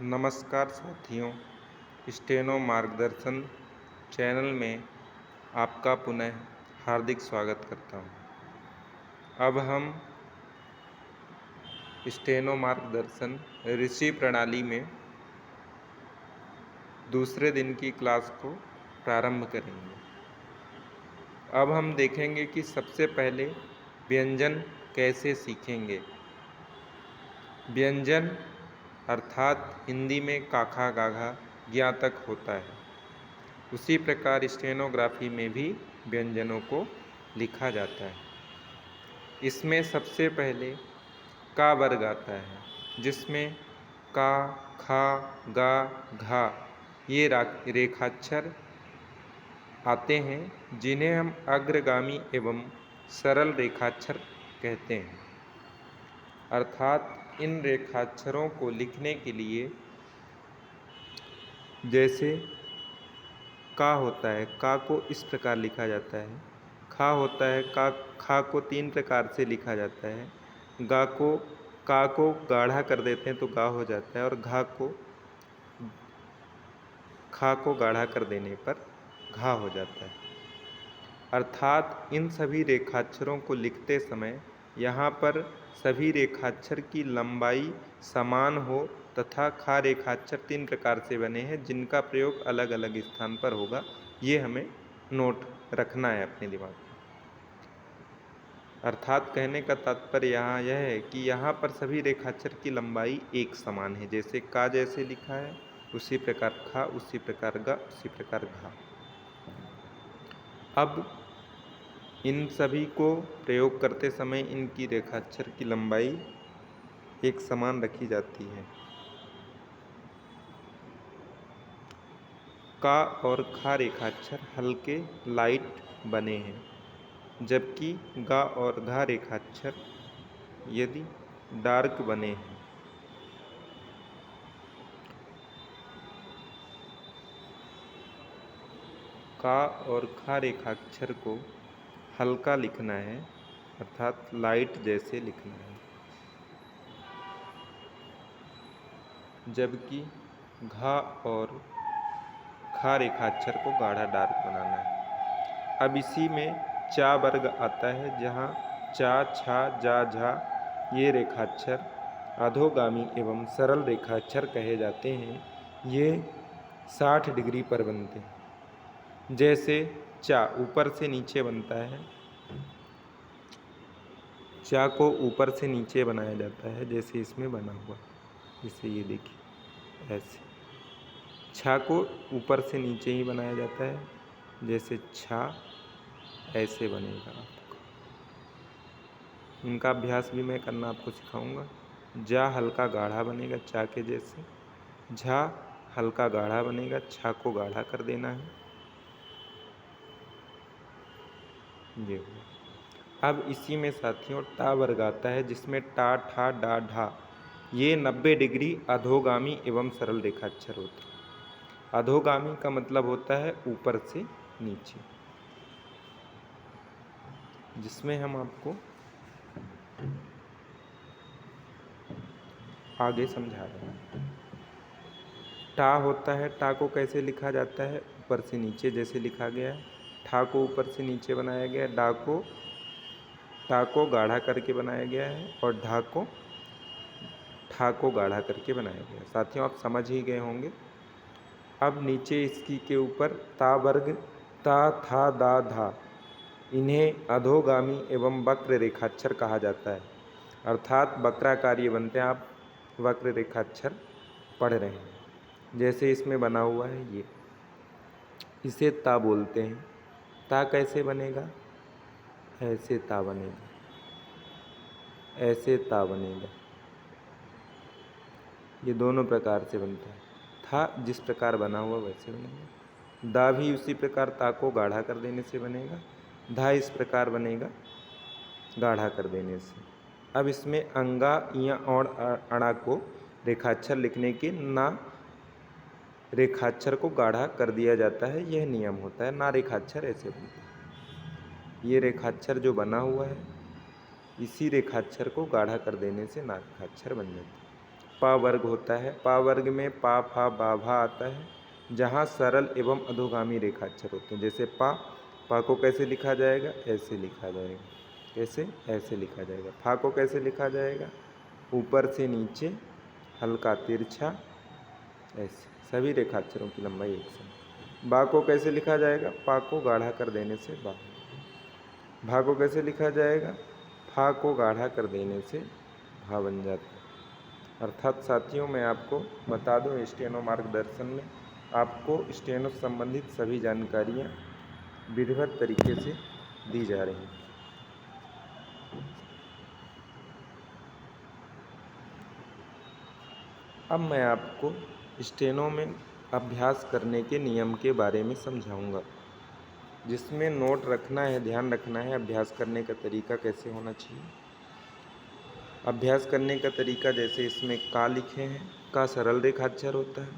नमस्कार साथियों, स्टेनो मार्गदर्शन चैनल में आपका पुनः हार्दिक स्वागत करता हूँ। अब हम स्टेनो मार्गदर्शन ऋषि प्रणाली में दूसरे दिन की क्लास को प्रारंभ करेंगे। अब हम देखेंगे कि सबसे पहले व्यंजन कैसे सीखेंगे। व्यंजन अर्थात हिंदी में काखा गाघा ज्ञा तक होता है। उसी प्रकार स्टेनोग्राफी में भी व्यंजनों को लिखा जाता है। इसमें सबसे पहले का वर्ग आता है, जिसमें का, खा, गा, घा ये रेखाक्षर आते हैं, जिन्हें हम अग्रगामी एवं सरल रेखाक्षर कहते हैं। अर्थात इन रेखाक्षरों को लिखने के लिए जैसे का होता है, का को इस प्रकार लिखा जाता है। खा होता है, खा को 3 प्रकार से लिखा जाता है। का को गाढ़ा कर देते हैं तो गा हो जाता है, और खा को गाढ़ा कर देने पर घा हो जाता है। अर्थात इन सभी रेखाक्षरों को लिखते समय यहाँ पर सभी रेखाक्षर की लंबाई समान हो तथा खा रेखाक्षर 3 प्रकार से बने हैं, जिनका प्रयोग अलग अलग स्थान पर होगा। ये हमें नोट रखना है अपने दिमाग में। अर्थात कहने का तात्पर्य यहाँ यह है कि यहाँ पर सभी रेखाक्षर की लंबाई एक समान है। जैसे का जैसे लिखा है उसी प्रकार खा, उसी प्रकार गा, उसी प्रकार घा। अब इन सभी को प्रयोग करते समय इनकी रेखाक्षर की लंबाई एक समान रखी जाती है। का और खा रेखाक्षर हल्के लाइट बने हैं, जबकि गा और घा रेखाक्षर यदि डार्क बने हैं। का और खा रेखाक्षर को हल्का लिखना है, अर्थात लाइट जैसे लिखना है, जबकि घा और खा रेखाक्षर को गाढ़ा डार्क बनाना है। अब इसी में चा वर्ग आता है, जहाँ चा, छा, जा, झा ये रेखाक्षर अधोगामी एवं सरल रेखाक्षर कहे जाते हैं। ये 60 डिग्री पर बनते हैं। जैसे चा ऊपर से नीचे बनता है, चा को ऊपर से नीचे बनाया जाता है, जैसे इसमें बना हुआ, जैसे ये देखिए ऐसे। छा को ऊपर से नीचे ही बनाया जाता है, जैसे छा ऐसे बनेगा आपका। इनका अभ्यास भी मैं करना आपको सिखाऊंगा। जा हल्का गाढ़ा बनेगा चा के जैसे, झा हल्का गाढ़ा बनेगा, छा को गाढ़ा कर देना है। ये हुआ। अब इसी में साथियों टा वर्ग आता है, जिसमें टा, ठा, डा, ढा ये 90 डिग्री अधोगामी एवं सरल रेखाक्षर होते हैं। अधोगामी का मतलब होता है ऊपर से नीचे, जिसमें हम आपको आगे समझा रहे हैं। टा होता है, टा को कैसे लिखा जाता है, ऊपर से नीचे जैसे लिखा गया है। ठा को ऊपर से नीचे बनाया गया है, टा को गाढ़ा करके बनाया गया है, और ठा को गाढ़ा करके बनाया गया है। साथियों आप समझ ही गए होंगे। अब नीचे इसकी के ऊपर ता वर्ग, ता, था, दा, धा इन्हें अधोगामी एवं वक्र रेखाक्षर कहा जाता है। अर्थात वक्राकार ये बनते हैं, आप वक्र रेखाक्षर पढ़ रहे हैं। जैसे इसमें बना हुआ है ये, इसे ता बोलते हैं। ता कैसे बनेगा, ऐसे ता बनेगा, ऐसे ता बनेगा। ये दोनों प्रकार से बनता है। था जिस प्रकार बना हुआ वैसे बनेगा। दा भी उसी प्रकार ता को गाढ़ा कर देने से बनेगा। धा इस प्रकार बनेगा गाढ़ा कर देने से। अब इसमें अंगा या और अणा को रेखाक्षर लिखने के ना रेखाक्षर को गाढ़ा कर दिया जाता है, यह नियम होता है। ना रेखाक्षर ऐसे बनते हैं। ये रेखाक्षर जो बना हुआ है, इसी रेखाक्षर को गाढ़ा कर देने से ना रेखाक्षर बन जाता है। पा वर्ग होता है। पा वर्ग में पा, फा, बा, भा आता है, जहाँ सरल एवं अधोगामी रेखाक्षर होते हैं। जैसे पा, पा को कैसे लिखा जाएगा? ऐसे लिखा जाएगा। कैसे? ऐसे लिखा जाएगा। फा को कैसे लिखा जाएगा? ऊपर से नीचे हल्का तिरछा, ऐसे। सभी रेखाक्षरों की लंबाई एक समान। बा को कैसे लिखा जाएगा? पा को गाढ़ा कर देने से बा। भा को कैसे लिखा जाएगा? फा को गाढ़ा कर देने से भा बन जाता है। अर्थात साथियों, मैं आपको बता दूं, स्टेनो मार्गदर्शन में आपको स्टेनो संबंधित सभी जानकारियां विधिवत तरीके से दी जा रही हैं। अब मैं आपको स्टेनो में अभ्यास करने के नियम के बारे में समझाऊंगा, जिसमें नोट रखना है, ध्यान रखना है अभ्यास करने का तरीका कैसे होना चाहिए। अभ्यास करने का तरीका, जैसे इसमें का लिखे हैं, का सरल रेखाक्षर होता है।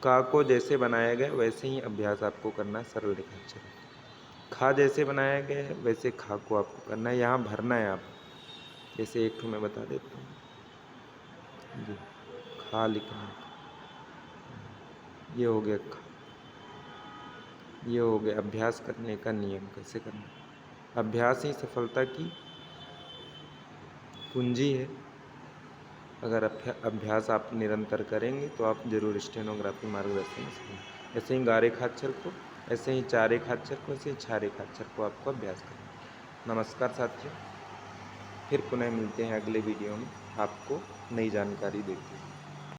का को जैसे बनाया गया वैसे ही अभ्यास आपको करना है, सरल रेखाक्षर। खा जैसे बनाया गया है वैसे खा को आपको करना है, यहाँ भरना है आप। जैसे एक ठो मैं बता देता हूँ जी, खा लिखना है, ये हो गया खा। ये हो गया अभ्यास करने का नियम, कैसे करना। अभ्यास ही सफलता की कुंजी है। अगर अभ्यास आप निरंतर करेंगे तो आप जरूर स्टेनोग्राफी मार्गदर्शन सीखेंगे। ऐसे ही गा रेखाक्षर को, ऐसे ही चा रेखाक्षर को, ऐसे ही छा रेखाक्षर को आपको अभ्यास करना। नमस्कार साथियों, फिर पुनः मिलते हैं अगले वीडियो में आपको नई जानकारी देते हैं।